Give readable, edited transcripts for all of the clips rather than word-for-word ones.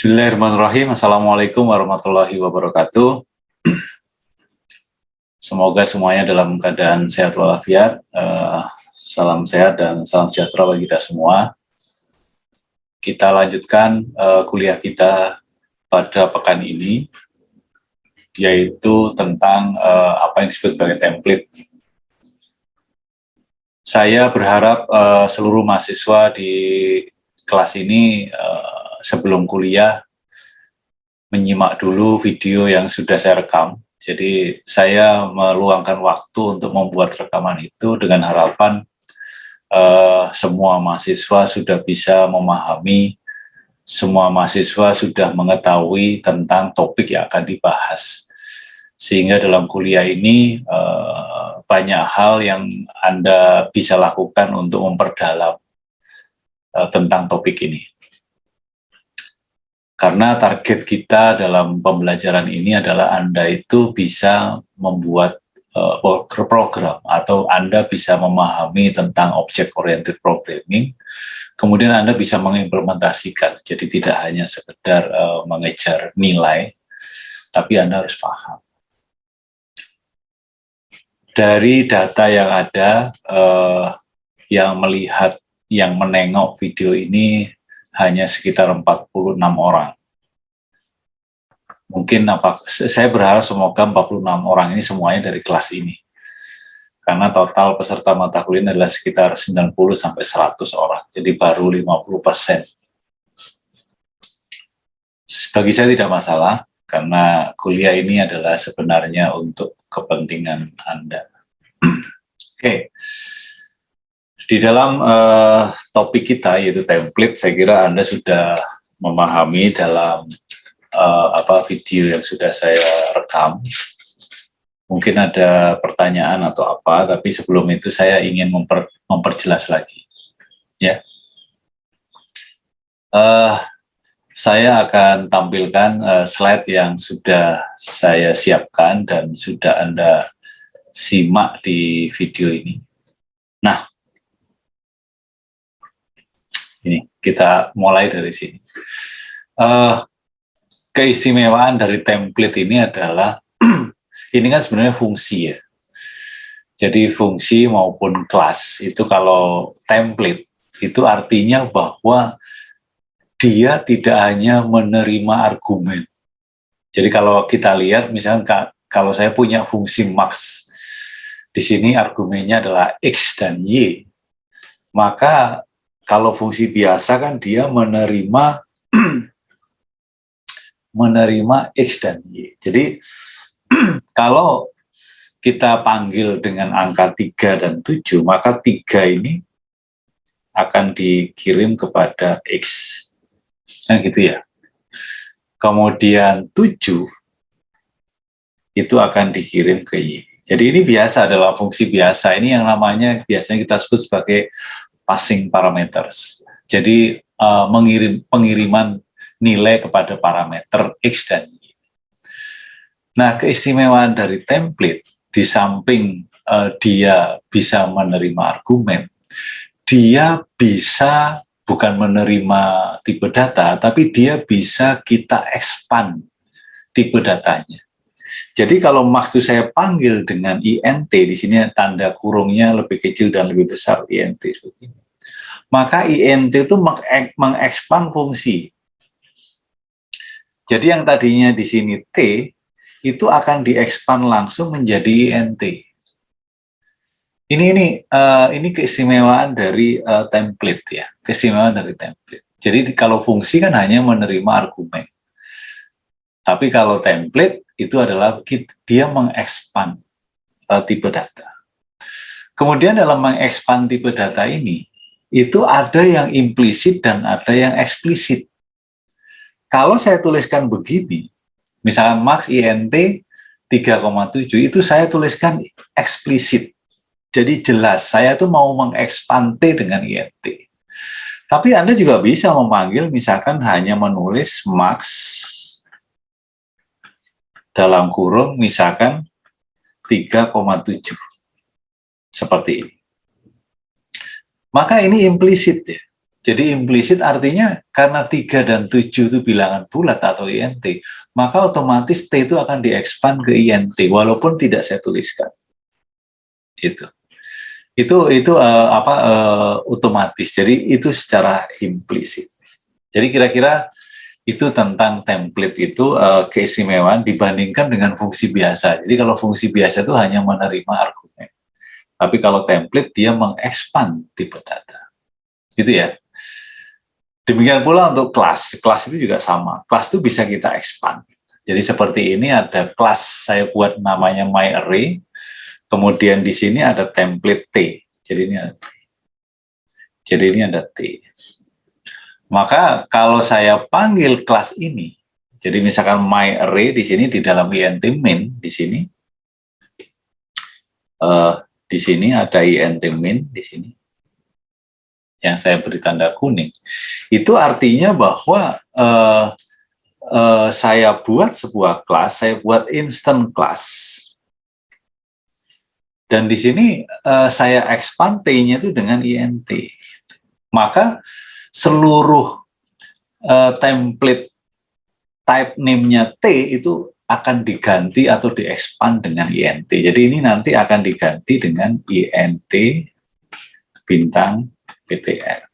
Bismillahirrahmanirrahim. Assalamualaikum warahmatullahi wabarakatuh. Semoga semuanya dalam keadaan sehat walafiat. Salam sehat dan salam sejahtera bagi kita semua. Kita lanjutkan kuliah kita pada pekan ini, yaitu tentang apa yang disebut sebagai template. Saya berharap seluruh mahasiswa di kelas ini sebelum kuliah menyimak dulu video yang sudah saya rekam. Jadi saya meluangkan waktu untuk membuat rekaman itu dengan harapan semua mahasiswa sudah bisa memahami, semua mahasiswa sudah mengetahui tentang topik yang akan dibahas. Sehingga dalam kuliah ini banyak hal yang Anda bisa lakukan untuk memperdalam tentang topik ini. Karena target kita dalam pembelajaran ini adalah Anda itu bisa membuat program atau Anda bisa memahami tentang object-oriented programming, kemudian Anda bisa mengimplementasikan. Jadi tidak hanya sekedar mengejar nilai, tapi Anda harus paham. Dari data yang ada, yang melihat, yang menengok video ini hanya sekitar 46 orang. Mungkin saya berharap semoga 46 orang ini semuanya dari kelas ini. Karena total peserta mata kuliah adalah sekitar 90 sampai 100 orang. Jadi baru 50%. Bagi saya tidak masalah karena kuliah ini adalah sebenarnya untuk kepentingan Anda. Oke. Di dalam topik kita yaitu template, saya kira Anda sudah memahami dalam video yang sudah saya rekam. Mungkin ada pertanyaan atau apa, tapi sebelum itu saya ingin memperjelas lagi. Ya, saya akan tampilkan slide yang sudah saya siapkan dan sudah Anda simak di video ini. Nah, ini kita mulai dari sini. Keistimewaan dari template ini adalah ini kan sebenarnya fungsi ya. Jadi fungsi maupun kelas itu kalau template itu artinya bahwa dia tidak hanya menerima argumen. Jadi kalau kita lihat misalnya kalau saya punya fungsi max, di sini argumennya adalah X dan Y, maka kalau fungsi biasa kan dia menerima X dan Y. Jadi kalau kita panggil dengan angka 3 dan 7, maka 3 ini akan dikirim kepada X. Kan gitu ya. Kemudian 7 itu akan dikirim ke Y. Jadi ini biasa adalah fungsi biasa. Ini yang namanya biasanya kita sebut sebagai passing parameters. Jadi pengiriman nilai kepada parameter X dan Y. Nah, keistimewaan dari template di samping dia bisa menerima argumen, dia bisa bukan menerima tipe data, tapi dia bisa kita expand tipe datanya. Jadi kalau max itu saya panggil dengan INT, di sini tanda kurungnya lebih kecil dan lebih besar, INT seperti ini. Maka INT itu mengekspand fungsi. Jadi yang tadinya di sini T, itu akan diekspand langsung menjadi INT. Ini keistimewaan dari template ya, keistimewaan dari template. Jadi kalau fungsi kan hanya menerima argumen. Tapi kalau template itu adalah dia mengekspand tipe data. Kemudian dalam mengekspand tipe data ini, itu ada yang implisit dan ada yang eksplisit. Kalau saya tuliskan begini, misalkan max INT 3,7, itu saya tuliskan eksplisit. Jadi jelas, saya tuh mau mengekspand T dengan INT. Tapi Anda juga bisa memanggil, misalkan hanya menulis max dalam kurung, misalkan 3,7. Seperti ini. Maka ini implisit ya. Jadi implisit artinya karena 3 dan 7 itu bilangan bulat atau INT, maka otomatis T itu akan diekspand ke INT walaupun tidak saya tuliskan. Itu otomatis. Jadi itu secara implisit. Jadi kira-kira itu tentang template itu keistimewaan dibandingkan dengan fungsi biasa. Jadi kalau fungsi biasa itu hanya menerima argumen. Tapi kalau template dia mengekspand tipe data. Gitu ya. Demikian pula untuk kelas. Kelas itu juga sama. Kelas itu bisa kita expand. Jadi seperti ini ada kelas saya buat namanya myArray. Kemudian di sini ada template T. Jadi ini ada T. Maka kalau saya panggil kelas ini, jadi misalkan myArray di sini di dalam int min di sini ada int min di sini yang saya beri tanda kuning. Itu artinya bahwa saya buat sebuah kelas, saya buat instant class. Dan di sini saya expand T-nya itu dengan int. Maka seluruh template type name-nya T itu akan diganti atau diekspand dengan int. Jadi ini nanti akan diganti dengan int bintang ptr.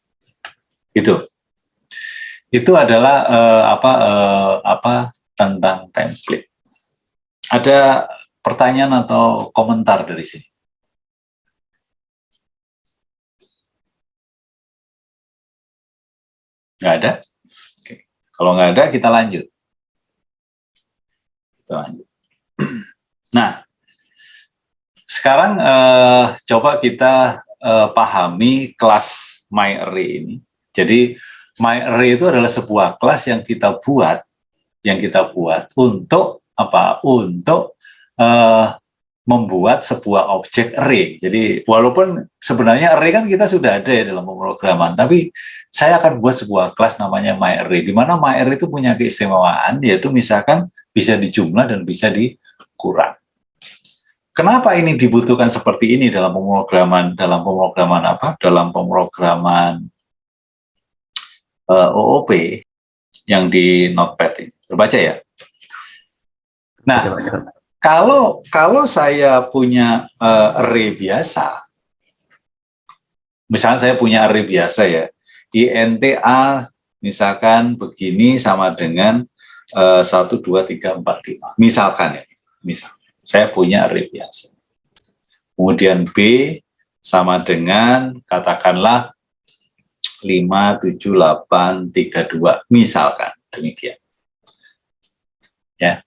Itu adalah tentang template. Ada pertanyaan atau komentar dari sini? Nggak ada? Oke. Kalau nggak ada, kita lanjut. Nah, sekarang coba kita pahami kelas myArray ini. Jadi myArray itu adalah sebuah kelas yang kita buat untuk apa? Untuk membuat sebuah objek array. Jadi walaupun sebenarnya array kan kita sudah ada ya dalam pemrograman, tapi saya akan buat sebuah kelas namanya myArray, di mana myArray itu punya keistimewaan, yaitu misalkan bisa dijumlah dan bisa dikurang. Kenapa ini dibutuhkan seperti ini dalam pemrograman OOP yang di Notepad ini. Terbaca ya. Nah, kalau saya punya array biasa, misalnya saya punya array biasa ya, int a misalkan begini sama dengan 1, 2, 3, 4, 5. Misalkan ya, saya punya array biasa. Kemudian b sama dengan katakanlah 5, 7, 8, 3, 2. Misalkan demikian. Ya.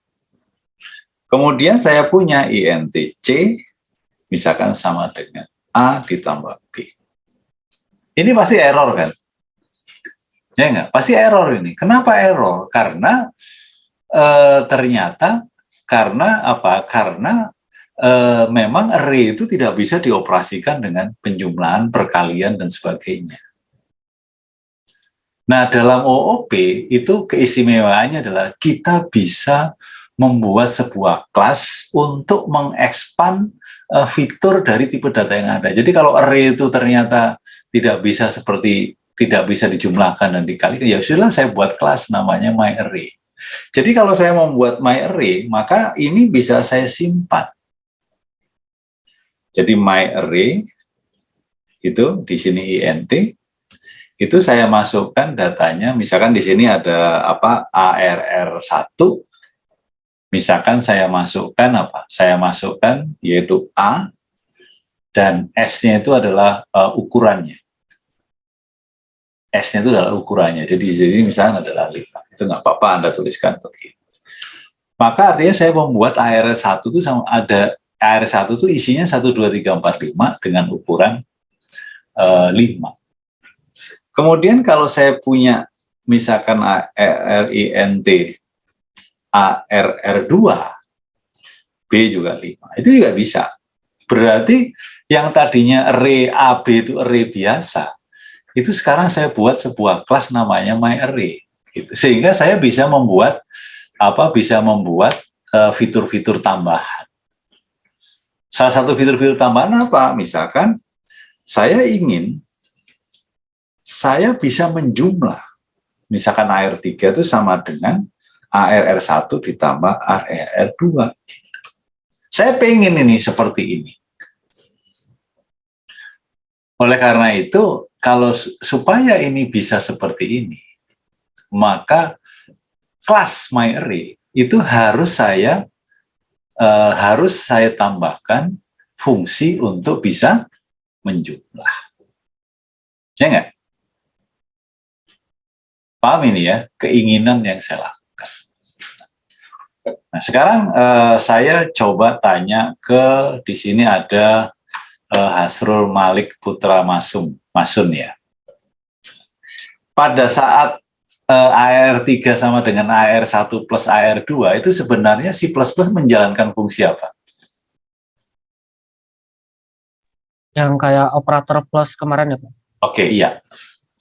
Kemudian saya punya int c misalkan sama dengan a ditambah b. Ini pasti error kan? Ya enggak? Pasti error ini. Kenapa error? Karena ternyata memang array itu tidak bisa dioperasikan dengan penjumlahan, perkalian dan sebagainya. Nah, dalam OOP itu keistimewaannya adalah kita bisa membuat sebuah kelas untuk mengekspand fitur dari tipe data yang ada. Jadi kalau array itu ternyata tidak bisa dijumlahkan dan dikalikan, ya sudah saya buat kelas namanya myArray. Jadi kalau saya membuat myArray, maka ini bisa saya simpan. Jadi myArray itu di sini int itu saya masukkan datanya, misalkan di sini ada ARR1. Misalkan saya masukkan yaitu A, dan S-nya itu adalah ukurannya. S-nya itu adalah ukurannya. Jadi misalnya adalah 5. Itu nggak apa-apa Anda tuliskan begitu. Maka artinya saya membuat ARR1 itu ARR1 itu isinya 1, 2, 3, 4, 5 dengan ukuran 5. Kemudian kalau saya punya misalkan ARINT ARR2, B juga 5. Itu juga bisa. Berarti yang tadinya array AB itu array biasa, itu sekarang saya buat sebuah kelas namanya myArray. Gitu. Sehingga saya bisa membuat fitur-fitur tambahan. Salah satu fitur-fitur tambahan apa? Misalkan saya ingin saya bisa menjumlah. Misalkan AR3 itu sama dengan ARR1 ditambah ARR2. Saya pengen ini seperti ini. Oleh karena itu, kalau supaya ini bisa seperti ini, maka kelas myArray itu harus saya tambahkan fungsi untuk bisa menjumlah. Ya nggak? Paham ini ya, keinginan yang saya lakukan. Nah, sekarang saya coba tanya di sini ada Hasrul Malik Putra Masun ya. Pada saat AR3 sama dengan AR1 plus AR2 itu sebenarnya C++ menjalankan fungsi apa? Yang kayak operator plus kemarin ya, Pak? Oke, iya.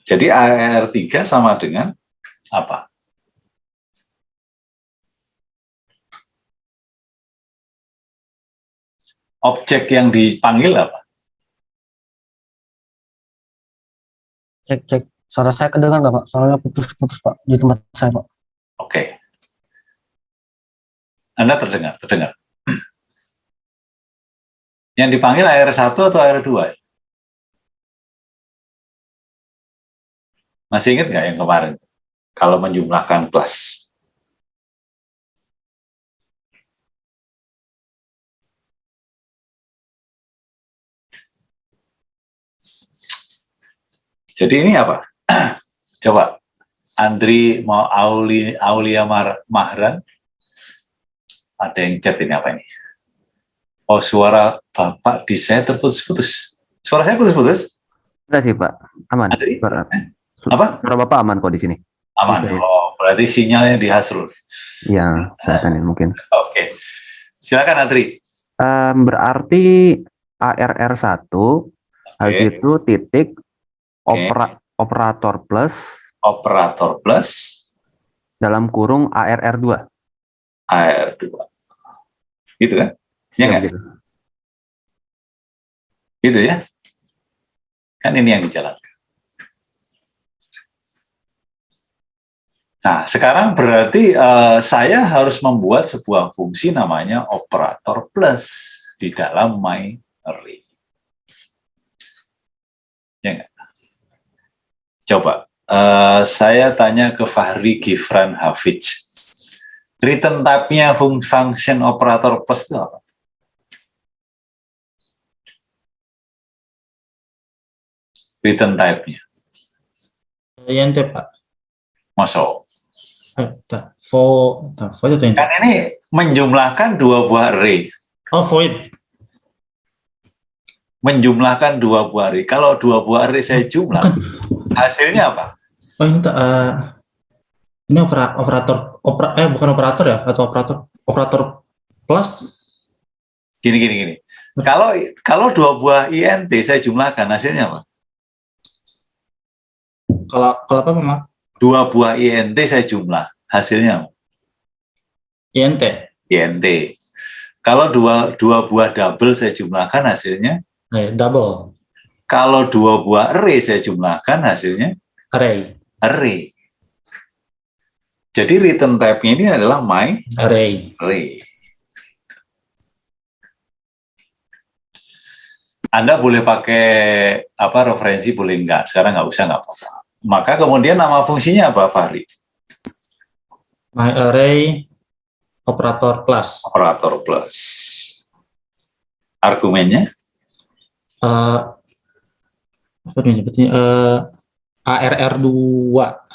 Jadi AR3 sama dengan apa? Objek yang dipanggil apa? Cek. Suara saya kedengar nggak, Pak? Soalnya putus-putus, Pak, di tempat saya, Pak. Oke. Anda terdengar. Yang dipanggil AR1 atau AR2? Masih ingat nggak yang kemarin? Kalau menjumlahkan kelas. Jadi ini apa? Coba. Andri mau Aulia Mahran. Ada yang chat ini apa ini? Oh, suara Bapak di saya terputus-putus. Suara saya putus-putus? Enggak sih, Pak. Aman. Andri? Apa? Suara Bapak aman kok di sini. Aman. Oh, berarti sinyalnya di Hasrul. Iya, kelihatan mungkin. Oke. Silakan Andri. Berarti ARR1 habis itu titik operator plus dalam kurung ARR2. ARR2. Gitu kan? Ya nggak? Gitu. Gitu ya? Kan ini yang dijalankan. Nah, sekarang berarti saya harus membuat sebuah fungsi namanya operator plus di dalam myArray. Ya nggak? Coba, saya tanya ke Fahri Gifran Hafidz. Return type-nya function operator plus itu apa? Return type-nya. INT, Pak. Masuk. Void atau int? Kan ini menjumlahkan dua buah array. Oh, void. Menjumlahkan dua buah array. Kalau dua buah array saya jumlah, hasilnya apa? Oh, ini operator bukan operator ya, atau operator plus. Gini. Kalau dua buah int saya jumlahkan, hasilnya apa? Kalau apa, Pak? Dua buah int saya jumlah, hasilnya apa? int. Kalau dua buah double saya jumlahkan, hasilnya double. Kalau dua buah array saya jumlahkan, hasilnya array. Jadi return type-nya ini adalah myArray. Anda boleh pakai referensi, boleh enggak. Sekarang nggak usah, nggak apa-apa. Maka kemudian nama fungsinya apa, Fahri? myArray operator plus. Operator plus. Argumennya? Apa nyebutnya? ARR2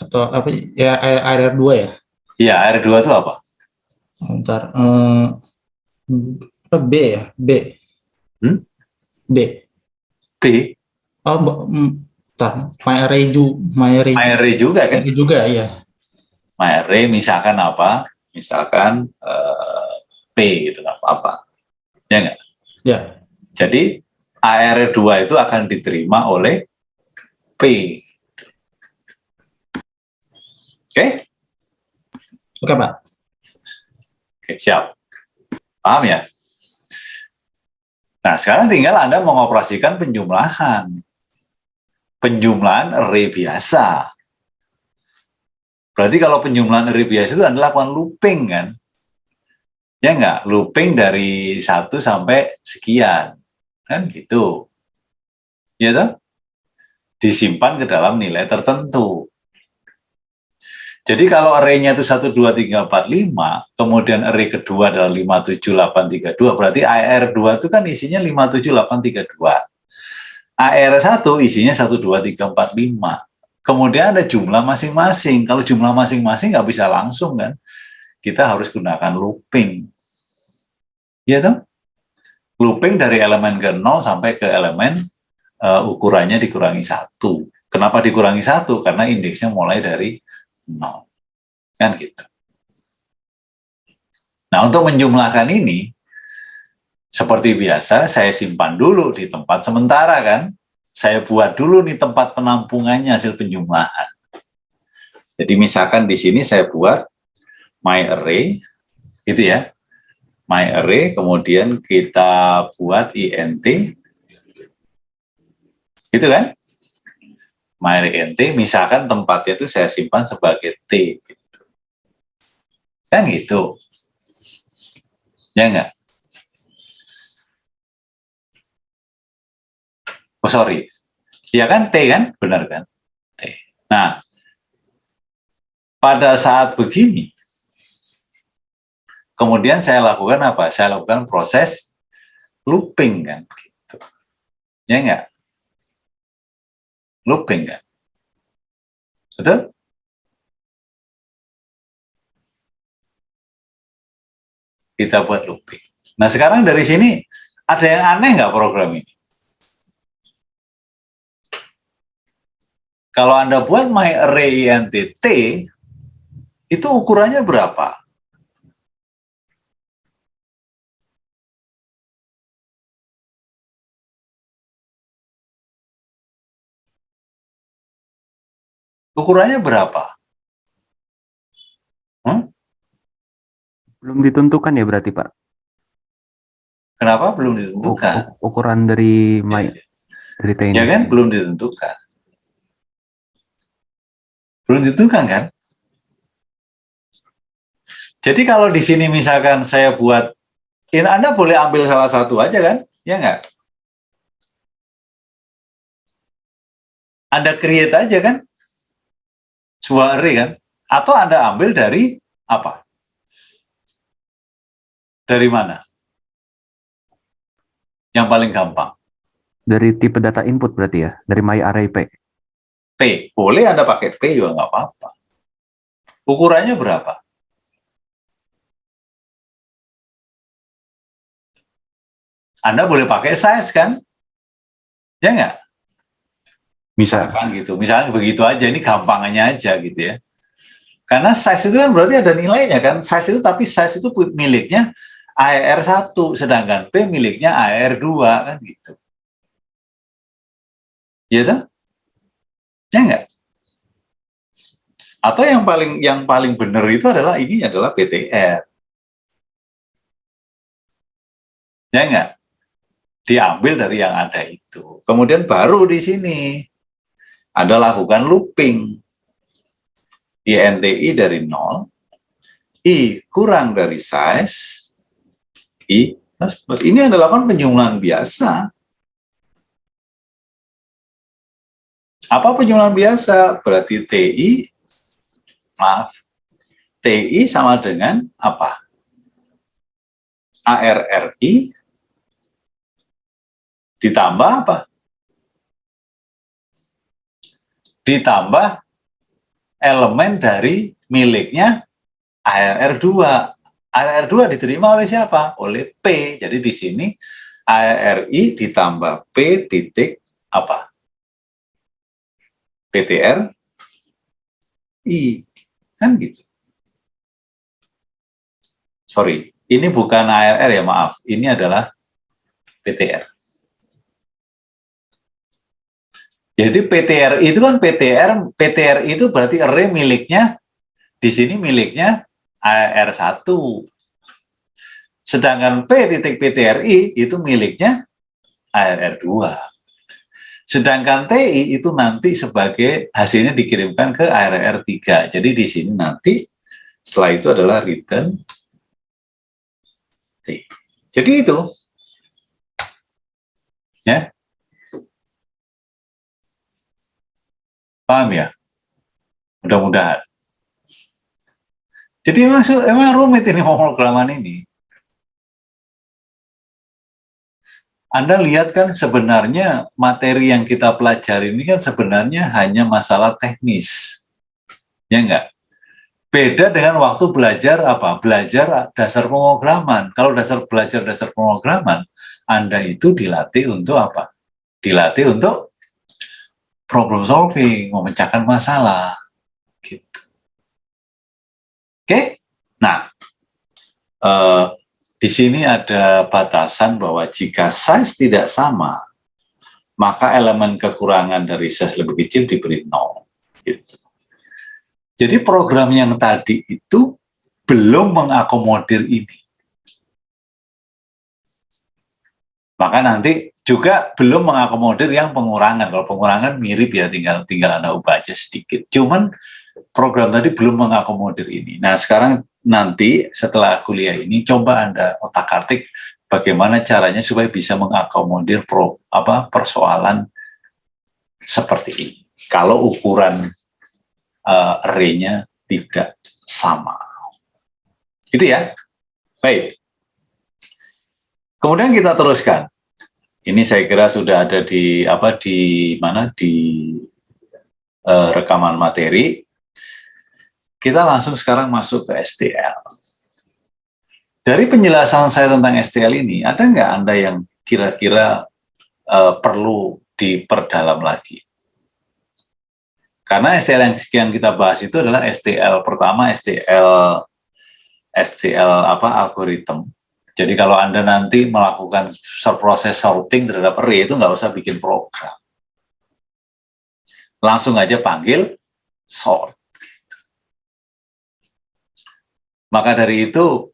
atau apa ya? ARR2 ya? Iya, ARR2 itu apa? Bentar. B ya? B. B. Oh, myArray juga kan? Juga, iya. myArray misalkan apa? Misalkan P gitu, nggak apa-apa. Ya nggak? Ya. Jadi ARR2 itu akan diterima oleh P. Oke? Oke, Pak. Oke, siap. Paham ya? Nah, sekarang tinggal Anda mengoperasikan penjumlahan. penjumlahan array biasa. Berarti kalau penjumlahan array biasa itu Anda lakukan looping kan? Ya enggak? Looping dari 1 sampai sekian. Kan gitu. Ya toh? Disimpan ke dalam nilai tertentu. Jadi kalau array-nya itu 1, 2, 3, 4, 5, kemudian array kedua adalah 5, 7, 8, 3, 2, berarti AR2 itu kan isinya 5, 7, 8, 3, 2. AR1 isinya 1, 2, 3, 4, 5. Kemudian ada jumlah masing-masing. Kalau jumlah masing-masing nggak bisa langsung kan. Kita harus gunakan looping. Ya toh? Looping dari elemen ke 0 sampai ke elemen ukurannya dikurangi 1. Kenapa dikurangi 1? Karena indeksnya mulai dari 0. Kan gitu. Nah, untuk menjumlahkan ini, seperti biasa, saya simpan dulu di tempat sementara kan. Saya buat dulu nih tempat penampungannya hasil penjumlahan. Jadi misalkan di sini saya buat myArray, gitu ya. MyArray, kemudian kita buat int, gitu kan? MyArray int, misalkan tempatnya itu saya simpan sebagai t, gitu. Kan gitu. Ya enggak? Oh sorry, ya kan T kan, benar kan? T. Nah, pada saat begini, kemudian saya lakukan apa? Saya lakukan proses looping kan, gitu. Ya enggak? Looping kan? Betul? Kita buat looping. Nah sekarang dari sini ada yang aneh nggak program ini? Kalau Anda buat myArray int t, itu ukurannya berapa? Ukurannya berapa? Belum ditentukan ya berarti, Pak? Kenapa belum ditentukan? Ukuran dari dari T ini. Ya kan, belum ditentukan. Belum ditentukan kan? Jadi kalau di sini misalkan saya buat, ini Anda boleh ambil salah satu aja kan? Ya nggak? Anda create aja kan? Sebuah array kan? Atau Anda ambil dari apa? Dari mana? Yang paling gampang? Dari tipe data input berarti ya? Dari myArray P. P. Boleh Anda pakai P juga nggak apa-apa. Ukurannya berapa? Anda boleh pakai size kan? Ya nggak? Misalkan gitu. Misalnya begitu aja, ini gampangannya aja gitu ya. Karena size itu kan berarti ada nilainya kan. Size itu, tapi size itu miliknya AER1, sedangkan P miliknya AER2 kan gitu. Ya toh? Ya enggak? Atau yang paling benar itu adalah ini adalah PTR. Ya enggak? Diambil dari yang ada itu. Kemudian baru di sini Anda lakukan looping. INTI dari 0, I kurang dari size, I plus. Ini adalah kan penjumlahan biasa. Apa penjumlahan biasa? Berarti TI sama dengan apa? ARRI ditambah apa? Ditambah elemen dari miliknya ARR2. ARR2 diterima oleh siapa? Oleh P. Jadi di sini ARRI ditambah P titik apa? PTR I. Kan gitu. Sorry, ini bukan ARR ya, maaf. Ini adalah PTR. Jadi PTR itu kan PTR itu berarti array miliknya, di sini miliknya AR1. Sedangkan P titik PTRI itu miliknya ARR2. Sedangkan TI itu nanti sebagai hasilnya dikirimkan ke ARR 3. Jadi di sini nanti setelah itu adalah return TI. Jadi itu. Ya. Paham ya? Mudah-mudahan. Jadi emang rumit ini pemrograman ini. Anda lihat kan sebenarnya materi yang kita pelajari ini kan sebenarnya hanya masalah teknis. Ya enggak? Beda dengan waktu belajar apa? Belajar dasar pemrograman. Kalau belajar dasar pemrograman, Anda itu dilatih untuk apa? Dilatih untuk problem solving, memecahkan masalah. Gitu. Oke? Nah, di sini ada batasan bahwa jika size tidak sama, maka elemen kekurangan dari size lebih kecil diberi 0. Gitu. Jadi program yang tadi itu belum mengakomodir ini. Maka nanti juga belum mengakomodir yang pengurangan. Kalau pengurangan mirip ya, tinggal Anda ubah aja sedikit. Cuman program tadi belum mengakomodir ini. Nah, sekarang nanti setelah kuliah ini coba Anda otak-atik bagaimana caranya supaya bisa mengakomodir persoalan seperti ini. Kalau ukuran array-nya tidak sama. Itu ya. Baik. Kemudian kita teruskan. Ini saya kira sudah ada di rekaman materi. Kita langsung sekarang masuk ke STL. Dari penjelasan saya tentang STL ini, ada nggak Anda yang kira-kira perlu diperdalam lagi? Karena STL yang kita bahas itu adalah STL pertama, STL algoritma. Jadi kalau Anda nanti melakukan proses sorting terhadap array itu nggak usah bikin program. Langsung aja panggil sort. Maka dari itu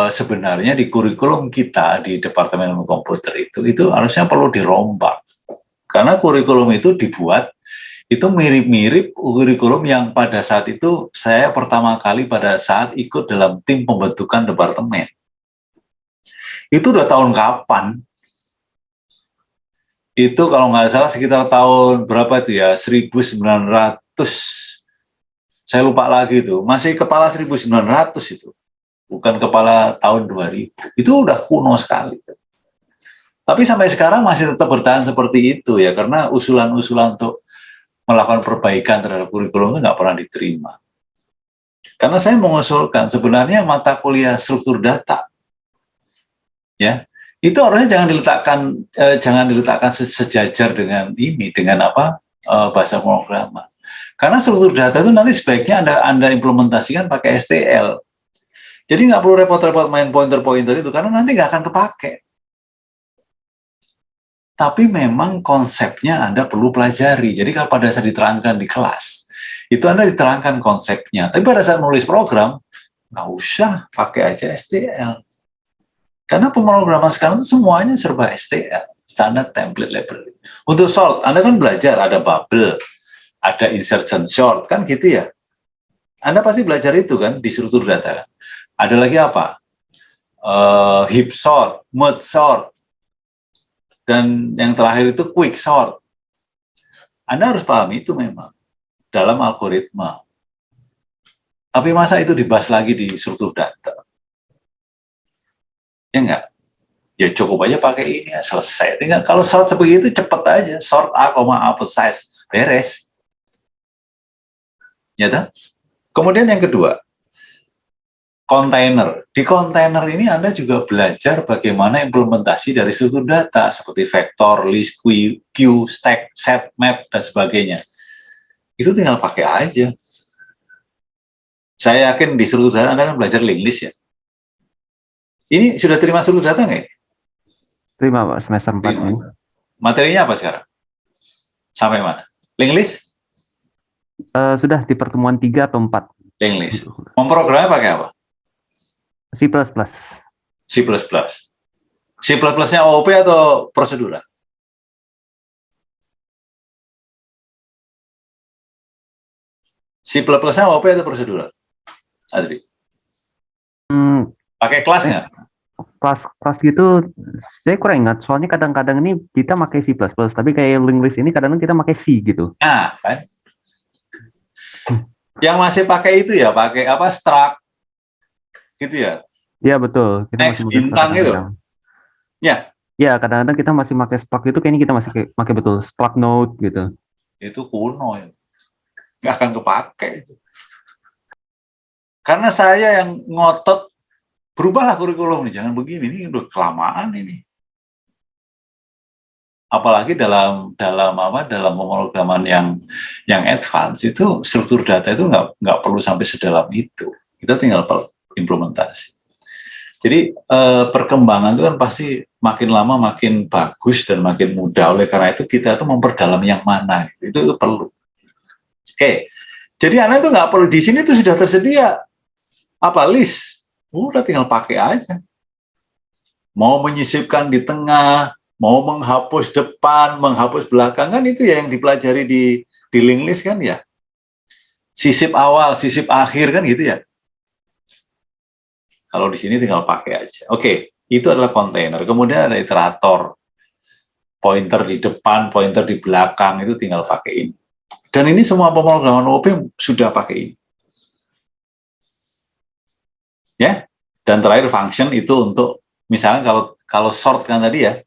sebenarnya di kurikulum kita di Departemen Ilmu Komputer itu harusnya perlu dirombak. Karena kurikulum itu dibuat itu mirip-mirip kurikulum yang pada saat itu saya pertama kali pada saat ikut dalam tim pembentukan departemen. Itu udah tahun kapan? Itu kalau nggak salah sekitar tahun berapa itu ya, 1900, saya lupa lagi itu, masih kepala 1900 itu, bukan kepala tahun 2000, itu udah kuno sekali. Tapi sampai sekarang masih tetap bertahan seperti itu ya, karena usulan-usulan untuk melakukan perbaikan terhadap kurikulum itu nggak pernah diterima. Karena saya mengusulkan sebenarnya mata kuliah struktur data, ya itu harusnya jangan diletakkan sejajar dengan bahasa pemrograman. Karena struktur data itu nanti sebaiknya Anda implementasikan pakai STL. Jadi nggak perlu repot-repot main pointer-pointer itu karena nanti nggak akan kepake. Tapi memang konsepnya Anda perlu pelajari. Jadi kalau pada saat diterangkan di kelas, itu Anda diterangkan konsepnya. Tapi pada saat menulis program, nggak usah pakai aja STL. Karena pemrograman sekarang itu semuanya serba STL, Standard Template Library. Untuk sort, Anda kan belajar ada bubble, ada insertion sort, kan gitu ya. Anda pasti belajar itu kan di struktur data. Ada lagi apa? Heap sort, merge sort, dan yang terakhir itu quick sort. Anda harus paham itu memang dalam algoritma. Tapi masa itu dibahas lagi di struktur data? Ya enggak? Ya cukup aja pakai ini ya, selesai. Tinggal kalau sort seperti itu cepet aja, sort A, apa size, beres. Ya tak? Kemudian yang kedua, kontainer. Di kontainer ini Anda juga belajar bagaimana implementasi dari struktur data seperti vektor, list, queue, stack, set, map, dan sebagainya. Itu tinggal pakai aja. Saya yakin di struktur data Anda kan belajar linked list ya. Ini sudah terima struktur data nggak? Terima Pak, semester 4 ini. Materinya apa sekarang? Sampai mana? Linked list? Sudah di pertemuan 3 atau 4. Linked list. Memprogramnya pakai apa? C++. C++. C++-nya OOP atau prosedural? C++ nya OP atau prosedural? Adri, pakai kelas nggak? Kelas gitu saya kurang ingat, soalnya kadang-kadang ini kita pakai C++, tapi kayak linked list ini kadang-kadang kita pakai C gitu. Nah, kan? Yang masih pakai itu ya, pakai apa, struct, gitu ya? Iya betul, kita Next masih pakai bintang struct itu. kadang-kadang. Ya, Ya kadang-kadang kita masih pakai struct itu, kayaknya kita masih pakai betul struct node gitu. itu kuno ya. Nggak akan kepake. Karena saya yang ngotot, berubahlah kurikulum nih, jangan begini, ini udah kelamaan ini. Apalagi dalam pemrograman yang advance itu struktur data itu nggak perlu sampai sedalam itu. Kita tinggal implementasi. Jadi perkembangan itu kan pasti makin lama makin bagus dan makin mudah. Oleh karena itu kita itu memperdalam yang mana itu perlu. Oke, jadi Anda itu nggak perlu, di sini itu sudah tersedia apa list, udah tinggal pakai aja. Mau menyisipkan di tengah, mau menghapus depan, menghapus belakang, kan itu ya yang dipelajari di linked list kan ya. Sisip awal, sisip akhir kan gitu ya. Kalau di sini tinggal pakai aja. Oke, itu adalah kontainer. Kemudian ada iterator. Pointer di depan, pointer di belakang, itu tinggal pakai ini. Dan ini semua pemrograman OP sudah pakai ini. Ya. Dan terakhir function itu untuk, misalnya kalau sort kan tadi ya.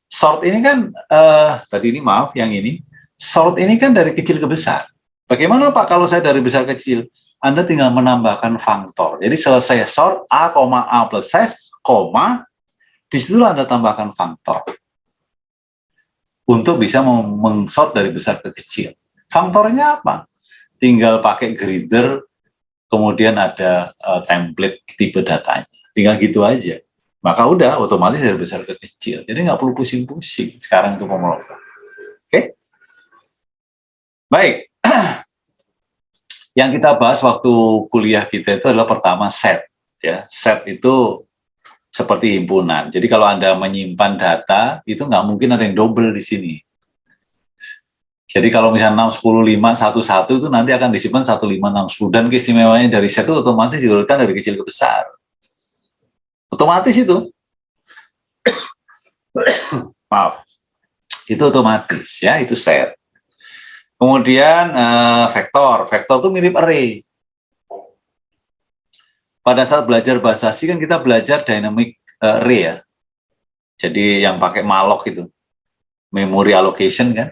Sort ini kan, tadi ini maaf, yang ini. Sort ini kan dari kecil ke besar. Bagaimana Pak kalau saya dari besar ke kecil? Anda tinggal menambahkan faktor. Jadi selesai sort A, A plus size, disitulah Anda tambahkan faktor. Untuk bisa mengsort dari besar ke kecil. Faktornya apa? Tinggal pakai grader, kemudian ada template tipe datanya. Tinggal gitu aja. Maka udah otomatis dari besar ke kecil. Jadi nggak perlu pusing-pusing sekarang untuk pemrograman. Oke? Baik. Yang kita bahas waktu kuliah kita itu adalah pertama set. Ya, set itu seperti himpunan. Jadi kalau Anda menyimpan data, itu nggak mungkin ada yang double di sini. Jadi kalau misalnya 6, 10, 5, 1, 1 itu nanti akan disimpan 1, 5, 6, 10. Dan keistimewaannya dari set itu otomatis diurutkan dari kecil ke besar. Otomatis itu. Maaf. Itu otomatis ya, itu set. Kemudian vektor itu mirip array. Pada saat belajar bahasa C kan kita belajar dynamic array ya. Jadi yang pakai malloc itu, memory allocation kan.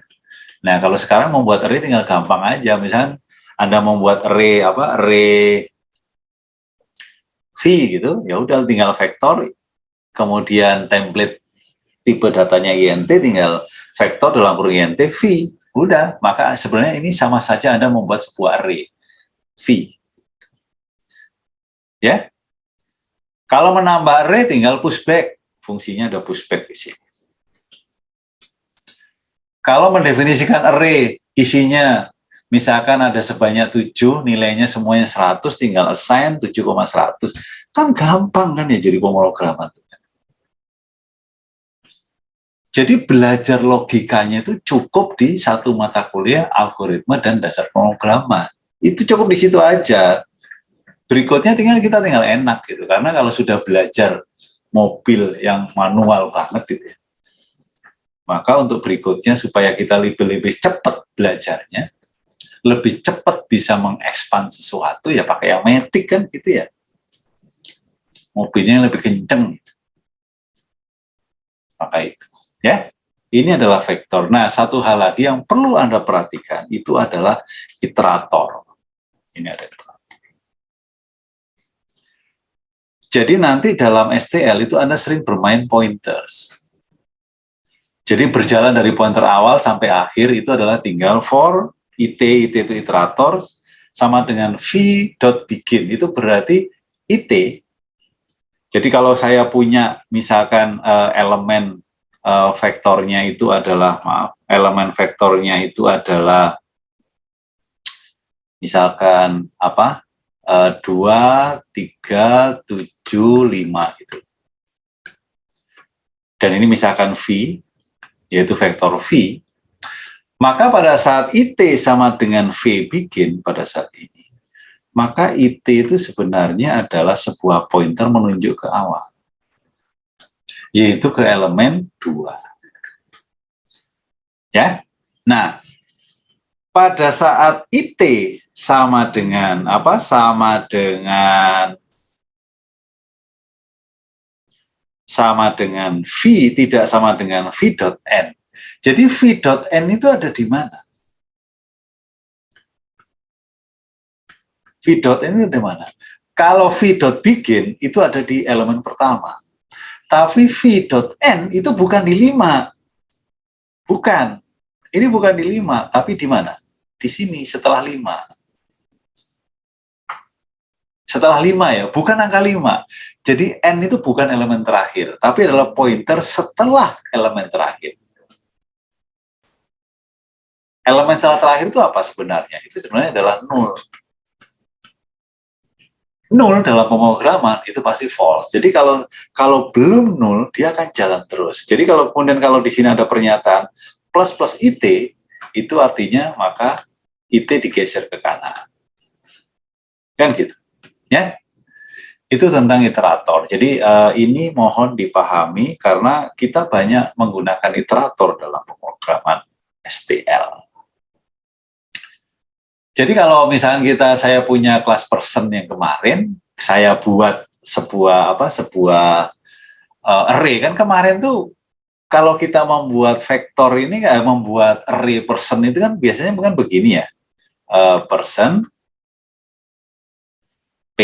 Nah kalau sekarang membuat array tinggal gampang aja. Misalnya Anda membuat array V gitu, ya udah tinggal vektor, kemudian template tipe datanya INT, tinggal vektor dalam kurung INT V. Udah, maka sebenarnya ini sama saja Anda membuat sebuah array V. Ya. Kalau menambah array tinggal pushback. Fungsinya ada pushback di sini. Kalau mendefinisikan array, isinya misalkan ada sebanyak 7, nilainya semuanya 100, tinggal assign 7,100. Kan gampang kan ya jadi pemrograman. Jadi belajar logikanya itu cukup di satu mata kuliah algoritma dan dasar pemrograman. Itu cukup di situ aja. Berikutnya kita tinggal enak gitu. Karena kalau sudah belajar mobil yang manual banget gitu ya. Maka untuk berikutnya supaya kita lebih cepat belajarnya, lebih cepat bisa mengekspand sesuatu ya pakai yang matic kan gitu ya. Mobilnya lebih kenceng. Maka itu. Ya, ini adalah vektor. Nah, satu hal lagi yang perlu Anda perhatikan itu adalah iterator. Ini ada iterator. Jadi nanti dalam STL itu Anda sering bermain pointers. Jadi berjalan dari pointer awal sampai akhir itu adalah tinggal for it itu iterator sama dengan v.begin itu berarti it. Jadi kalau saya punya misalkan elemen vektornya itu adalah, elemen vektornya itu adalah misalkan apa, 2, 3, 7, 5 gitu. Dan ini misalkan V, yaitu vektor V, Maka pada saat IT sama dengan V bikin pada saat ini, maka IT itu sebenarnya adalah sebuah pointer menunjuk ke awal, yaitu ke elemen 2. Ya. Nah, pada saat IT sama dengan apa? Sama dengan V, tidak sama dengan V dot N. Jadi V dot N itu ada di mana? V dot N itu di mana? Kalau V dot begin itu ada di elemen pertama. Tapi V dot N itu bukan di 5. Bukan. Ini bukan di 5, tapi di mana? Di sini, setelah 5. Setelah 5 ya, bukan angka 5. Jadi N itu bukan elemen terakhir, tapi adalah pointer setelah elemen terakhir. Elemen setelah terakhir itu apa sebenarnya? Itu sebenarnya adalah 0. 0 dalam pemrograman itu pasti false. Jadi kalau belum 0, dia akan jalan terus. Jadi kemudian kalau di sini ada pernyataan plus plus IT, itu artinya maka IT digeser ke kanan. Kan gitu. Ya. Itu tentang iterator. Jadi ini mohon dipahami karena kita banyak menggunakan iterator dalam pemrograman STL. Jadi kalau misalnya saya punya kelas person yang kemarin, saya buat sebuah array kan kemarin tuh kalau kita membuat vektor ini membuat array person itu kan biasanya bukan begini ya, person P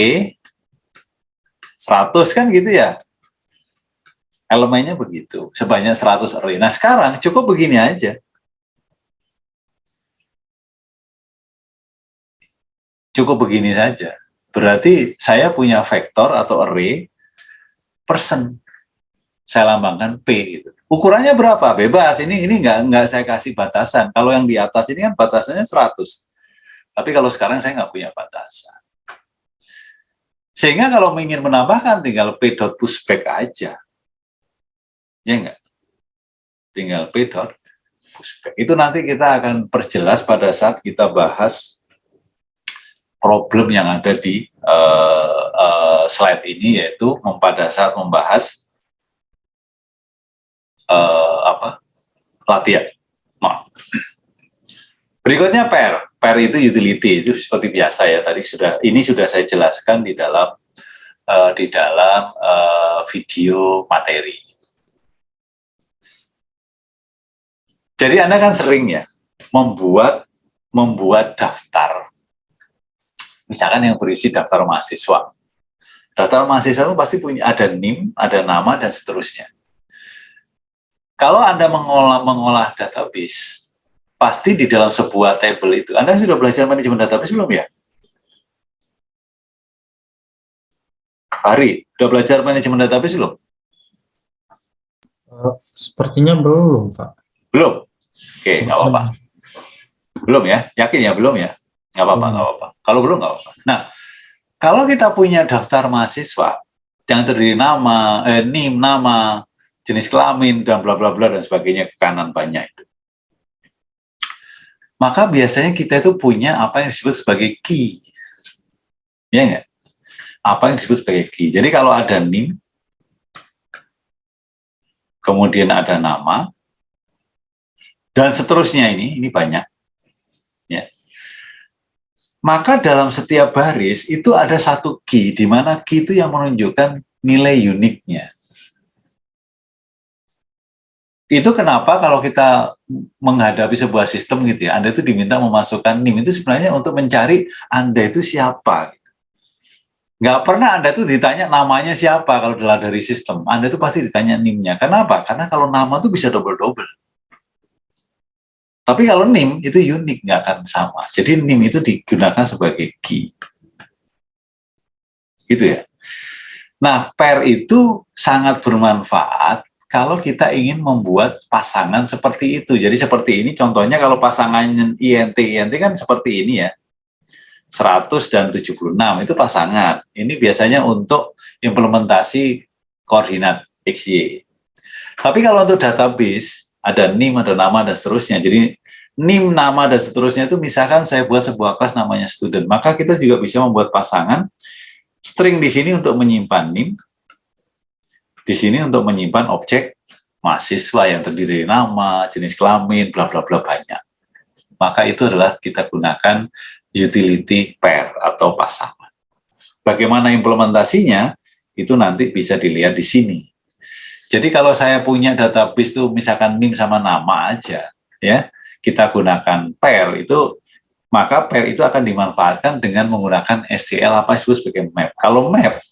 100 kan gitu ya, elemennya begitu sebanyak 100 array. Nah sekarang cukup begini aja. Cukup begini saja. Berarti saya punya vektor atau array person. Saya lambangkan P gitu. Ukurannya berapa? Bebas. Ini nggak saya kasih batasan. Kalau yang di atas ini kan batasannya 100. Tapi kalau sekarang saya nggak punya batasan. Sehingga kalau ingin menambahkan tinggal p.pushback aja. Ya enggak? Tinggal p.pushback. Itu nanti kita akan perjelas pada saat kita bahas problem yang ada di slide ini, yaitu pada saat membahas latihan. Nah. Berikutnya pair. Pair itu utility, itu seperti biasa ya. Tadi sudah saya jelaskan di dalam video materi. Jadi Anda kan sering ya membuat daftar. Misalkan yang berisi daftar mahasiswa. Daftar mahasiswa itu pasti ada NIM, ada nama, dan seterusnya. Kalau Anda mengolah database, pasti di dalam sebuah table itu, Anda sudah belajar manajemen database belum ya? Fahri, sudah belajar manajemen database belum? Sepertinya belum, Pak. Belum? Oke, nggak apa-apa. Belum ya? Yakin ya? Belum ya? Nggak apa-apa. Kalau belum, nggak apa-apa. Nah, kalau kita punya daftar mahasiswa yang terdiri nama, NIM, nama, jenis kelamin, dan bla bla bla dan sebagainya ke kanan banyak itu. Maka biasanya kita itu punya apa yang disebut sebagai key. Ya nggak? Apa yang disebut sebagai key. Jadi kalau ada NIM, kemudian ada nama, dan seterusnya ini banyak. Ya. Maka dalam setiap baris itu ada satu key, di mana key itu yang menunjukkan nilai uniknya. Itu kenapa kalau kita menghadapi sebuah sistem gitu ya, Anda itu diminta memasukkan NIM, itu sebenarnya untuk mencari Anda itu siapa. Nggak pernah Anda itu ditanya namanya siapa kalau dari sistem. Anda itu pasti ditanya NIM-nya. Kenapa? Karena kalau nama itu bisa double-double. Tapi kalau NIM itu unik, nggak akan sama. Jadi NIM itu digunakan sebagai key. Gitu ya. Nah, pair itu sangat bermanfaat kalau kita ingin membuat pasangan seperti itu. Jadi seperti ini contohnya, kalau pasangan INT kan seperti ini ya. 100 dan 76 itu pasangan. Ini biasanya untuk implementasi koordinat XY. Tapi kalau untuk database, ada NIM, ada nama, dan seterusnya. Jadi NIM, nama, dan seterusnya itu misalkan saya buat sebuah kelas namanya student, maka kita juga bisa membuat pasangan string di sini untuk menyimpan NIM, di sini untuk menyimpan objek mahasiswa yang terdiri dari nama, jenis kelamin, bla bla bla banyak. Maka itu adalah kita gunakan utility pair atau pasangan. Bagaimana implementasinya itu nanti bisa dilihat di sini. Jadi kalau saya punya database itu misalkan NIM sama nama aja, ya kita gunakan pair itu, maka pair itu akan dimanfaatkan dengan menggunakan STL apa disebut sebagai map. Kalau map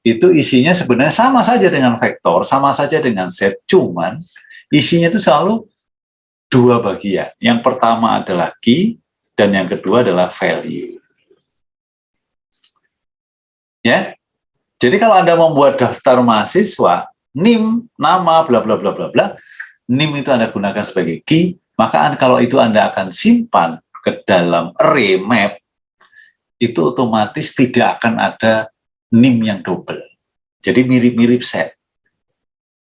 itu isinya sebenarnya sama saja dengan vektor, sama saja dengan set, cuman isinya itu selalu dua bagian. Yang pertama adalah key, dan yang kedua adalah value. Ya, jadi kalau Anda membuat daftar mahasiswa, NIM, nama, bla bla bla bla bla, NIM itu Anda gunakan sebagai key, maka kalau itu Anda akan simpan ke dalam array map, itu otomatis tidak akan ada NIM yang double. Jadi mirip-mirip set.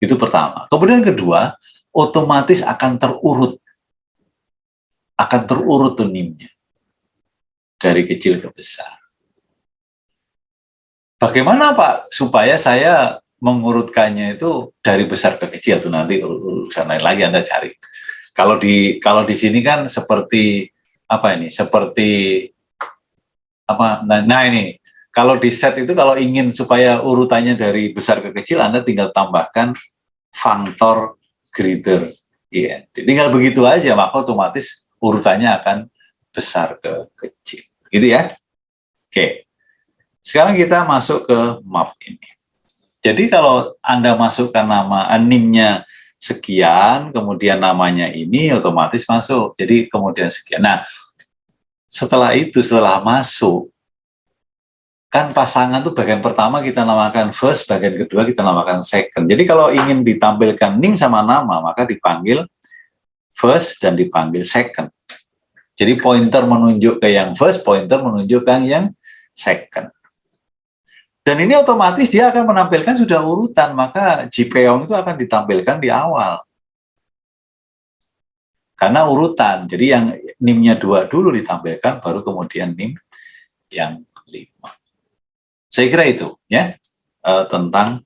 Itu pertama. Kemudian kedua, otomatis akan terurut. Akan terurut tuh NIM-nya. Dari kecil ke besar. Bagaimana Pak supaya saya mengurutkannya itu dari besar ke kecil? Tuh nanti urusan lain lagi Anda cari. Kalau di sini kan seperti apa ini? Seperti apa? Nah ini. Kalau di set itu kalau ingin supaya urutannya dari besar ke kecil, Anda tinggal tambahkan functor greater. Iya, tinggal begitu aja, maka otomatis urutannya akan besar ke kecil. Gitu ya. Oke. Sekarang kita masuk ke map ini. Jadi kalau Anda masukkan nama NIM-nya sekian, kemudian namanya ini otomatis masuk. Jadi kemudian sekian. Nah, setelah itu, setelah masuk, kan pasangan tuh bagian pertama kita namakan first, bagian kedua kita namakan second. Jadi kalau ingin ditampilkan NIM sama nama, maka dipanggil first dan dipanggil second. Jadi pointer menunjuk ke yang first, pointer menunjuk ke yang second. Dan ini otomatis dia akan menampilkan sudah urutan, maka JPEON itu akan ditampilkan di awal. Karena urutan, jadi yang NIM-nya 2 dulu ditampilkan, baru kemudian NIM yang 5. Saya kira itu ya tentang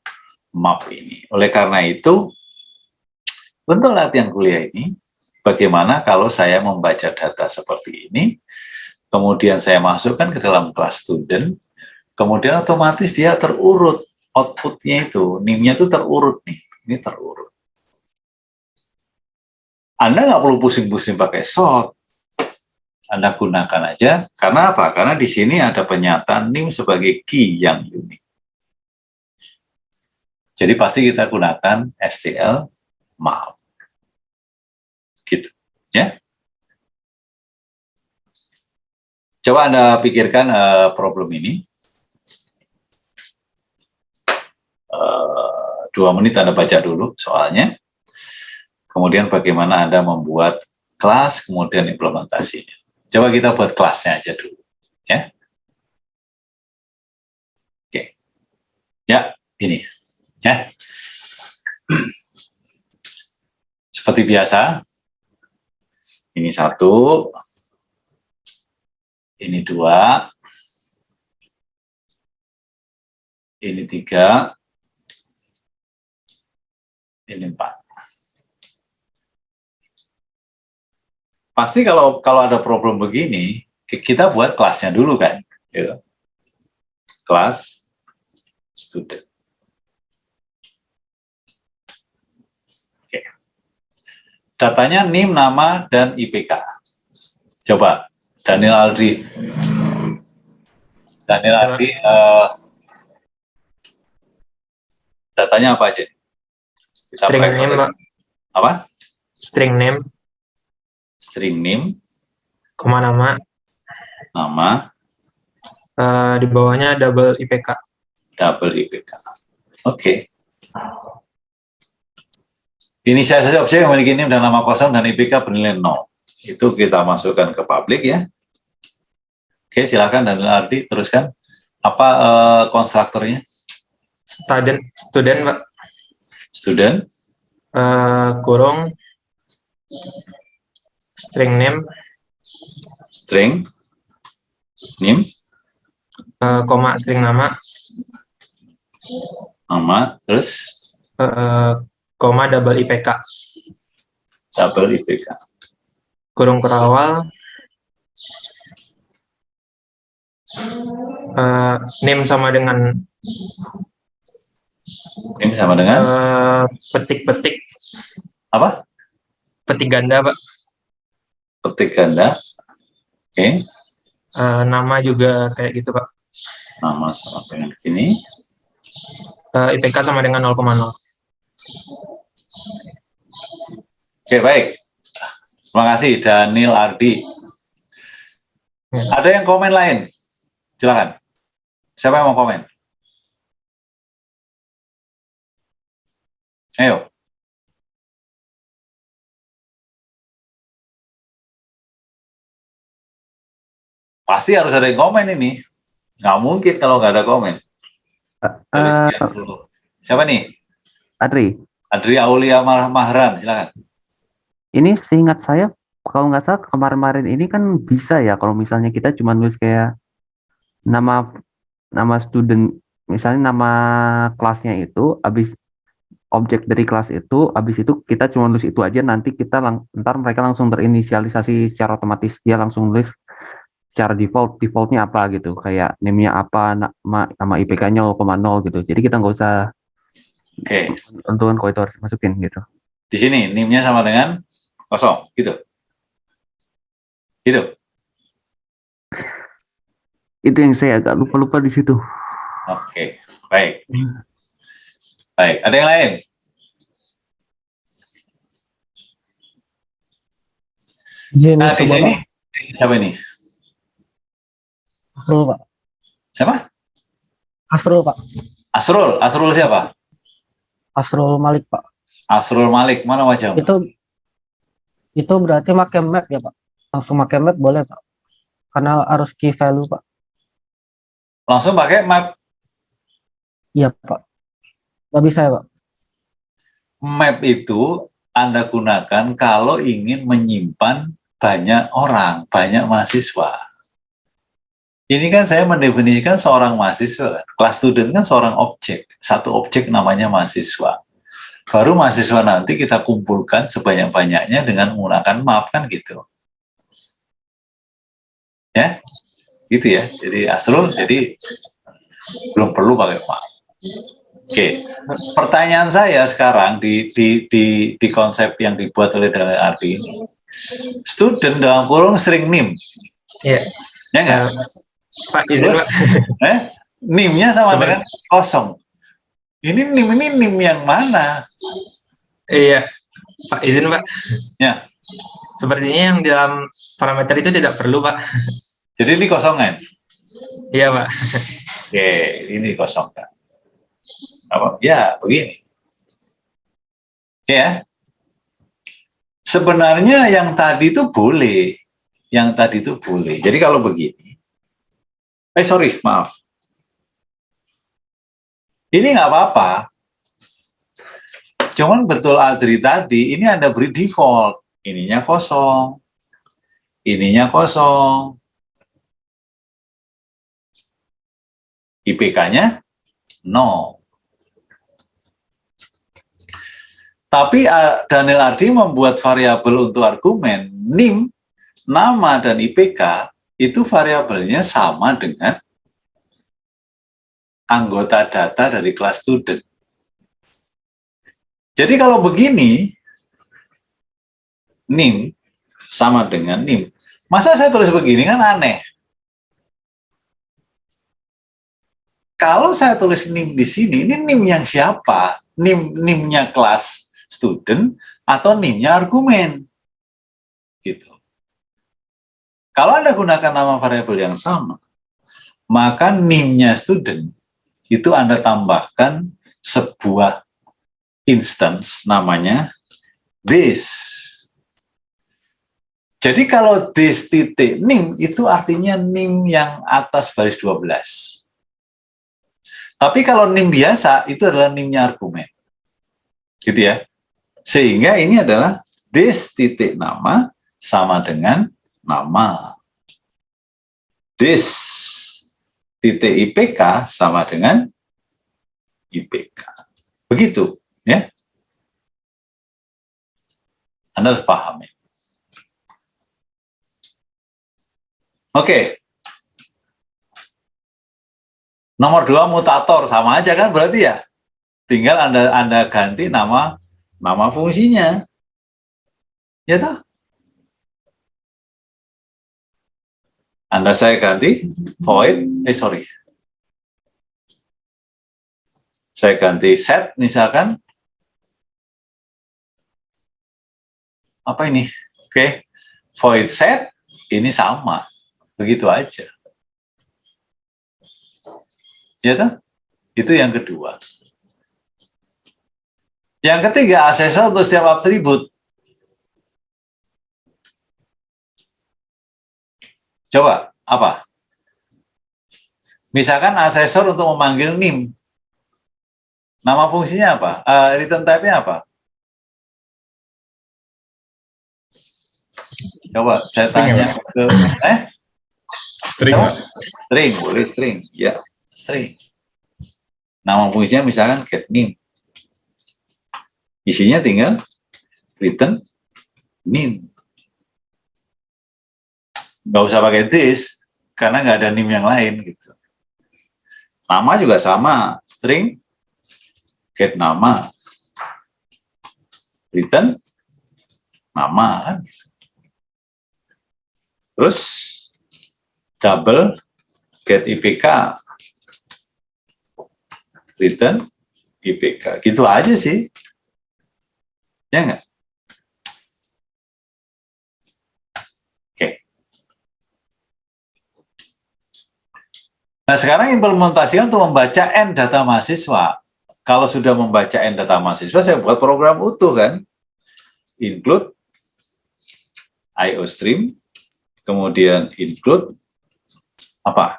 map ini. Oleh karena itu, untuk latihan kuliah ini, bagaimana kalau saya membaca data seperti ini, kemudian saya masukkan ke dalam kelas student, kemudian otomatis dia terurut outputnya itu, NIM-nya itu terurut nih, ini terurut. Anda nggak perlu pusing-pusing pakai sort. Anda gunakan aja. Karena apa? Karena di sini ada penyataan NIM sebagai key yang unik. Jadi pasti kita gunakan STL map. Gitu. Ya. Coba Anda pikirkan problem ini. 2 menit Anda baca dulu soalnya. Kemudian bagaimana Anda membuat kelas, kemudian implementasinya. Coba kita buat kelasnya aja dulu, ya. Oke, ya ini, ya. Seperti biasa, ini 1, ini 2, ini 3, ini 4. Pasti kalau ada problem begini, kita buat kelasnya dulu kan, gitu. Kelas student. Oke. Datanya NIM, nama, dan IPK. Coba, Daniel Aldri. Datanya apa aja? Kita String name, Pak. Apa? String name, String name, koma nama, nama, di bawahnya double IPK. double IPK. Oke. Inisialisasi objek yang memiliki NIM dan nama kosong dan IPK bernilai 0. Itu kita masukkan ke public ya. Oke, silakan Daniel Ardi teruskan. Apa konstruktornya? Student, Pak. Student, Kurung string name, string name, koma string nama, nama, terus koma double IPK, double IPK. kurung kerawal, name sama dengan Name sama dengan petik-petik, apa? petik ganda, Pak. Petik ganda. Oke. Nama juga kayak gitu, Pak. Nama sama dengan ini. IPK sama dengan 0,0. Oke, baik. Terima kasih, Daniel Ardi. Ada yang komen lain? Silakan. Siapa yang mau komen? Ayo. Pasti harus ada yang komen ini. Nggak mungkin kalau nggak ada komen. Dari sekian seluruh. Siapa nih? Adri Aulia Mahram, silakan. Ini seingat saya, kalau nggak salah kemarin-kemarin ini kan bisa ya, kalau misalnya kita cuma nulis kayak nama student, misalnya nama kelasnya itu, habis objek dari kelas itu, habis itu kita cuma nulis itu aja, nanti kita ntar mereka langsung terinisialisasi secara otomatis, dia langsung nulis secara defaultnya apa gitu, kayak name-nya apa, nama IPK-nya 0,0 gitu. Jadi kita nggak usah tentukan kalau itu harus masukin gitu. Di sini name-nya sama dengan kosong, gitu. Gitu. Itu yang saya agak lupa di situ. Oke, baik. Baik, ada yang lain? Nah, di sini siapa ini? Asrul, Pak. Siapa? Asrul, Pak. Asrul siapa? Asrul Malik, Pak. Asrul Malik, mana wajahmu? Itu berarti pakai map ya, Pak? Langsung pakai map boleh, Pak? Karena harus key value, Pak. Langsung pakai map? Iya, Pak. Nggak bisa ya, Pak? Map itu Anda gunakan kalau ingin menyimpan banyak orang, banyak mahasiswa. Ini kan saya mendefinisikan seorang mahasiswa. Kelas student kan seorang objek. Satu objek namanya mahasiswa. Baru mahasiswa nanti kita kumpulkan sebanyak-banyaknya dengan menggunakan map, kan gitu. Ya, gitu ya. Jadi Asrul, jadi belum perlu pakai map. Oke, pertanyaan saya sekarang di konsep yang dibuat oleh Daniel Ardi ini, student dalam kurung string name, Iya. ya nggak? Pak, izin, Pak. Name-nya sama dengan kosong. Ini nim yang mana? Iya, Pak, izin, Pak. Ya. Sepertinya yang di dalam parameter itu tidak perlu, Pak. Jadi ini kosongan. Iya, Pak. Oke, ini kosongkan. Apa? Ya, begini. Oke ya. Sebenarnya yang tadi itu boleh. Yang tadi itu boleh. Jadi kalau begini. Maaf. Ini nggak apa-apa. Cuman betul Adri tadi, ini Anda beri default. Ininya kosong. Ininya kosong. IPK-nya 0. Tapi Daniel Ardi membuat variabel untuk argumen NIM, nama dan IPK itu variabelnya sama dengan anggota data dari kelas student. Jadi kalau begini, NIM sama dengan NIM. Masa saya tulis begini kan aneh. Kalau saya tulis NIM di sini, ini NIM yang siapa? NIM-nya kelas student atau NIM-nya argumen? Gitu. Kalau Anda gunakan nama variabel yang sama, maka NIM-nya student itu Anda tambahkan sebuah instance namanya this. Jadi kalau this titik NIM itu artinya NIM yang atas baris 12. Tapi kalau NIM biasa itu adalah NIM-nya argumen. Gitu ya. Sehingga ini adalah this titik nama sama dengan nama. This titik IPK sama dengan IPK. Begitu, ya. Anda harus paham ya. Oke. Nomor 2 mutator sama aja kan berarti ya. Tinggal Anda ganti nama fungsinya. Ya toh? Saya ganti void, saya ganti set misalkan. Apa ini? Oke. Void set ini sama. Begitu aja. Ya toh? Itu yang kedua. Yang ketiga, asesor untuk setiap atribut. Coba, apa? Misalkan asesor untuk memanggil NIM. Nama fungsinya apa? Return type-nya apa? Coba saya tanya ke String, Pak. string, boleh string. Ya, string. Nama fungsinya misalkan get NIM. Isinya tinggal return NIM. Nggak usah pakai this, karena nggak ada NIM yang lain gitu. Nama juga sama, string, get nama, return nama kan. Terus double get IPK, return IPK, gitu aja sih, ya nggak? Nah, sekarang implementasikan untuk membaca N data mahasiswa. Kalau sudah membaca N data mahasiswa, saya buat program utuh kan. Include IOStream, kemudian include apa?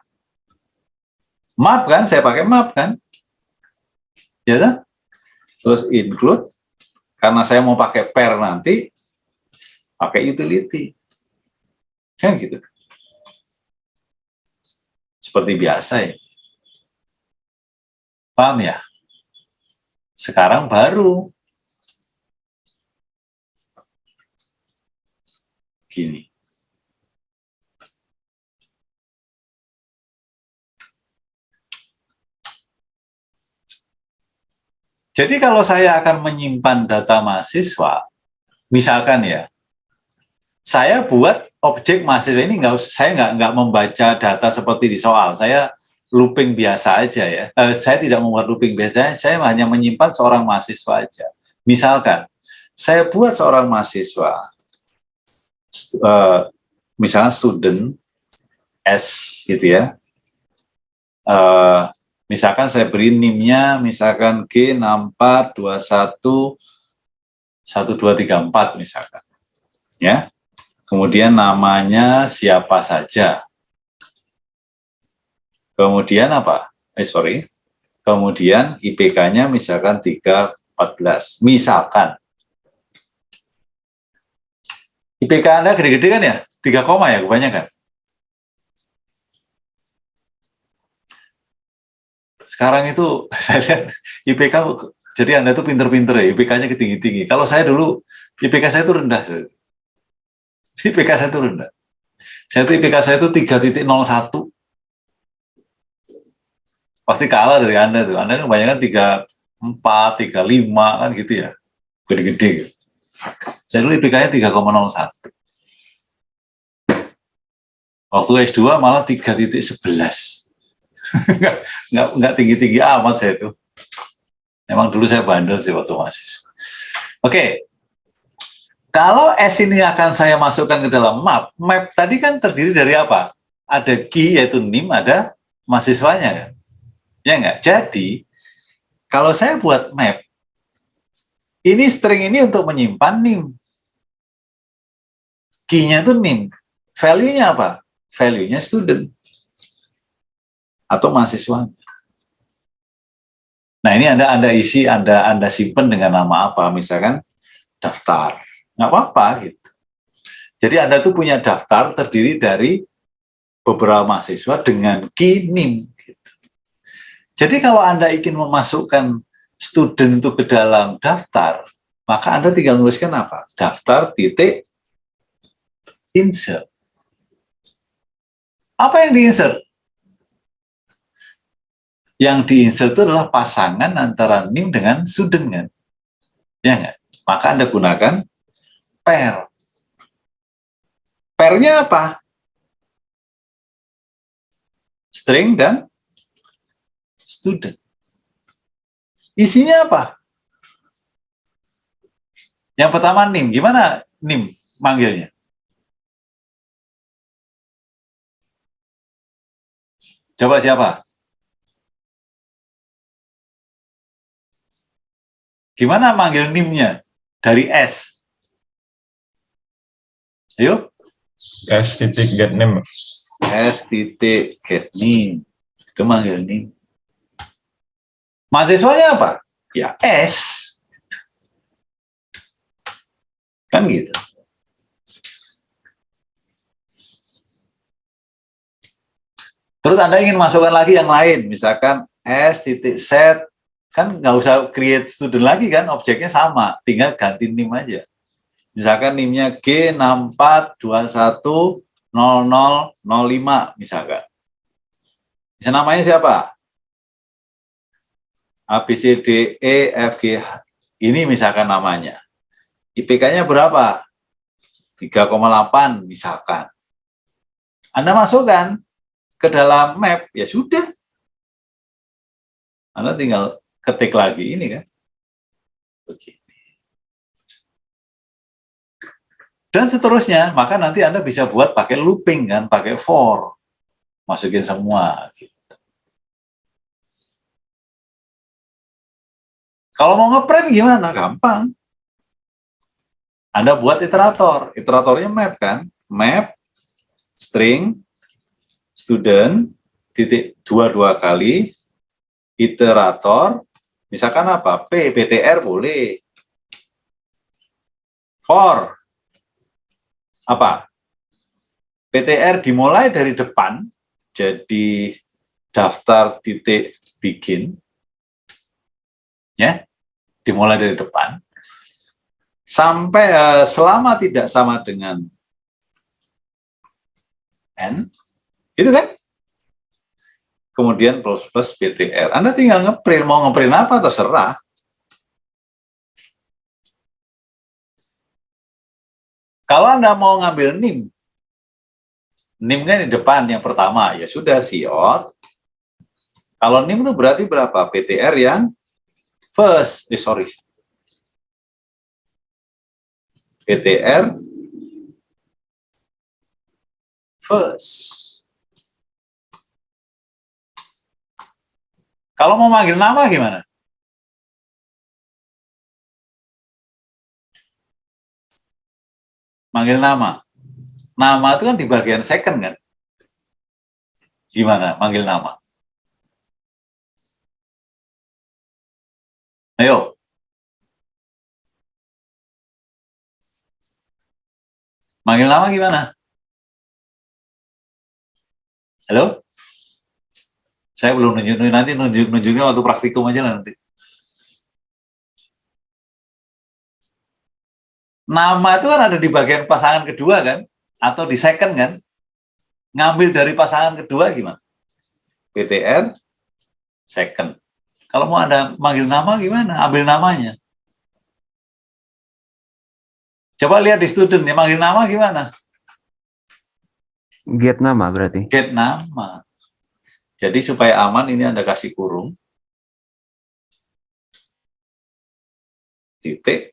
Map kan, saya pakai map kan. Ya kan? Terus include, karena saya mau pakai pair nanti, pakai utility. Kan gitu. Seperti biasa ya. Paham ya? Sekarang baru gini. Jadi kalau saya akan menyimpan data mahasiswa, misalkan ya, saya buat objek mahasiswa ini saya nggak membaca data seperti di soal. Saya looping biasa aja ya. Saya tidak membuat looping biasa. Saya hanya menyimpan seorang mahasiswa aja. Misalkan saya buat seorang mahasiswa, misalnya student S gitu ya. Misalkan saya beri NIM-nya misalkan G64211234 misalkan. Ya. Kemudian namanya siapa saja. Kemudian apa? Kemudian IPK-nya misalkan 314. Misalkan. IPK Anda gede-gede kan ya? 3 koma ya kebanyakan. Sekarang itu saya lihat IPK, jadi Anda itu pinter-pinter ya, IPK-nya tinggi-tinggi. Kalau saya dulu, IPK saya itu rendah. IPK saya itu rendah. IPK saya itu 3.01. Pasti kalah dari Anda tuh. Anda kan kebanyakan 34, 35 kan gitu ya. Gede-gede gitu. Saya dulu IPK-nya 3,01. Waktu S2 malah 3.11. Nggak tinggi-tinggi amat saya itu. Emang dulu saya bandel sih waktu mahasiswa. Oke. Kalau S ini akan saya masukkan ke dalam map. Map tadi kan terdiri dari apa? Ada key yaitu NIM, ada mahasiswanya kan. Ya enggak? Jadi kalau saya buat map, ini string ini untuk menyimpan NIM. Key-nya itu NIM. Value-nya apa? Value-nya student atau mahasiswa. Nah, ini Anda isi, Anda simpan dengan nama apa? Misalkan daftar. Nggak apa-apa gitu. Jadi Anda tuh punya daftar terdiri dari beberapa mahasiswa dengan key NIM. Gitu. Jadi kalau Anda ingin memasukkan student itu ke dalam daftar, maka Anda tinggal menuliskan apa? Daftar titik insert. Apa yang di-insert? Yang di-insert itu adalah pasangan antara NIM dengan student, kan? Ya nggak? Maka Anda gunakan pair. Pair-nya apa? String dan student. Isinya apa? Yang pertama NIM. Gimana NIM manggilnya? Coba siapa? Gimana manggil NIM-nya? Dari S. Ayo. S titik get name. S titik get NIM. Itu manggil NIM. Mahasiswanya apa? Ya S. Kan gitu. Terus Anda ingin masukkan lagi yang lain, misalkan S titik set, kan nggak usah create student lagi kan, objeknya sama, tinggal ganti NIM aja. Misalkan NIM-nya G64210005 misalkan. Bisa namanya siapa? A, B, C, D, E, F, G. Ini misalkan namanya. IPK-nya berapa? 3,8 misalkan. Anda masukkan ke dalam map, ya sudah. Anda tinggal ketik lagi ini kan. Begini. Dan seterusnya, maka nanti Anda bisa buat pakai looping kan, pakai for. Masukin semua. Gitu. Kalau mau ngeprint gimana? Gampang. Anda buat iterator. Iteratornya map kan. Map, string, student, titik dua kali, iterator, misalkan apa? P, PTR boleh. For, apa? PTR dimulai dari depan, jadi daftar titik bikin, ya, dimulai dari depan, sampai selama tidak sama dengan N, itu kan? Kemudian plus PTR. Anda tinggal ngeprint, mau ngeprint apa terserah. Kalau Anda mau ngambil NIM, NIM-nya di depan yang pertama, ya sudah siot. Kalau NIM itu berarti berapa? PTR yang first, PTR first. Kalau mau manggil nama gimana? Manggil nama. Nama itu kan di bagian second kan? Gimana manggil nama? Ayo. Manggil nama gimana? Halo? Saya belum nunjuk, nanti nunjuknya waktu praktikum aja lah nanti. Nama itu kan ada di bagian pasangan kedua kan? Atau di second kan? Ngambil dari pasangan kedua gimana? PTR second. Kalau mau Anda manggil nama gimana? Ambil namanya. Coba lihat di student, ya manggil nama gimana? Get nama berarti. Get nama. Jadi supaya aman ini Anda kasih kurung. Titik.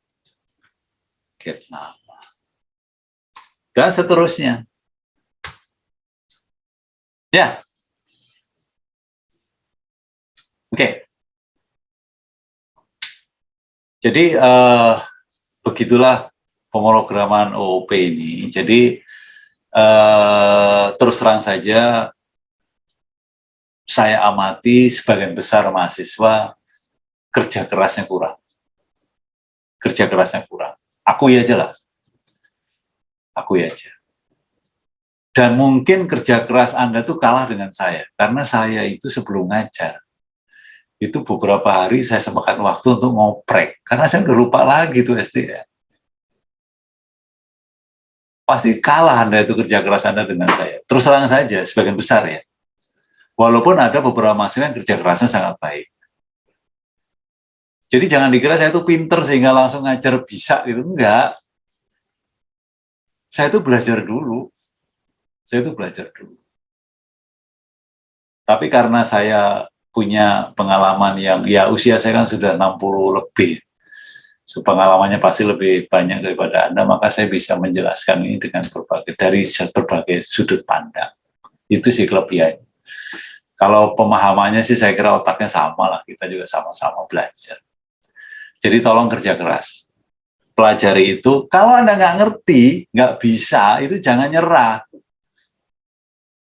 Get nama. Dan seterusnya. Ya. Oke. Jadi begitulah pemrograman OOP ini. Jadi terus terang saja saya amati sebagian besar mahasiswa kerja kerasnya kurang. Kerja kerasnya kurang. Akui aja lah. akui aja. Dan mungkin kerja keras Anda tuh kalah dengan saya, karena saya itu sebelum ngajar, itu beberapa hari saya sempatkan waktu untuk ngoprek, karena saya udah lupa lagi tuh SDM. Pasti kalah Anda itu kerja keras Anda dengan saya. Terus terang saja, sebagian besar ya. Walaupun ada beberapa mahasiswa yang kerja kerasnya sangat baik. Jadi jangan dikira saya tuh pinter sehingga langsung ngajar bisa gitu, enggak. Saya tuh belajar dulu. Tapi karena saya punya pengalaman yang, ya usia saya kan sudah 60 lebih. So, pengalamannya pasti lebih banyak daripada Anda, maka saya bisa menjelaskan ini dengan dari berbagai sudut pandang. Itu sih kelebihannya. Kalau pemahamannya sih saya kira otaknya sama lah, kita juga sama-sama belajar. Jadi tolong kerja keras. Pelajari itu, kalau Anda nggak ngerti, nggak bisa, itu jangan nyerah.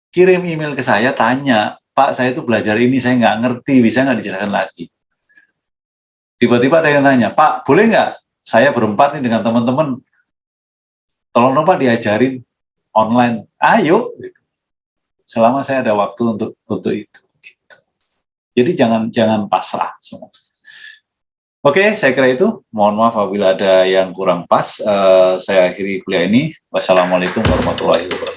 Kirim email ke saya, tanya, Pak, saya itu belajar ini, saya nggak ngerti, bisa nggak dijelaskan lagi? Tiba-tiba ada yang tanya, Pak, boleh nggak saya berempat nih dengan teman-teman, tolong dong Pak diajarin online. Ayo, gitu. Selama saya ada waktu untuk itu. Gitu. Jadi jangan pasrah semua. Oke, saya kira itu. Mohon maaf apabila ada yang kurang pas. Saya akhiri kuliah ini. Wassalamualaikum warahmatullahi wabarakatuh.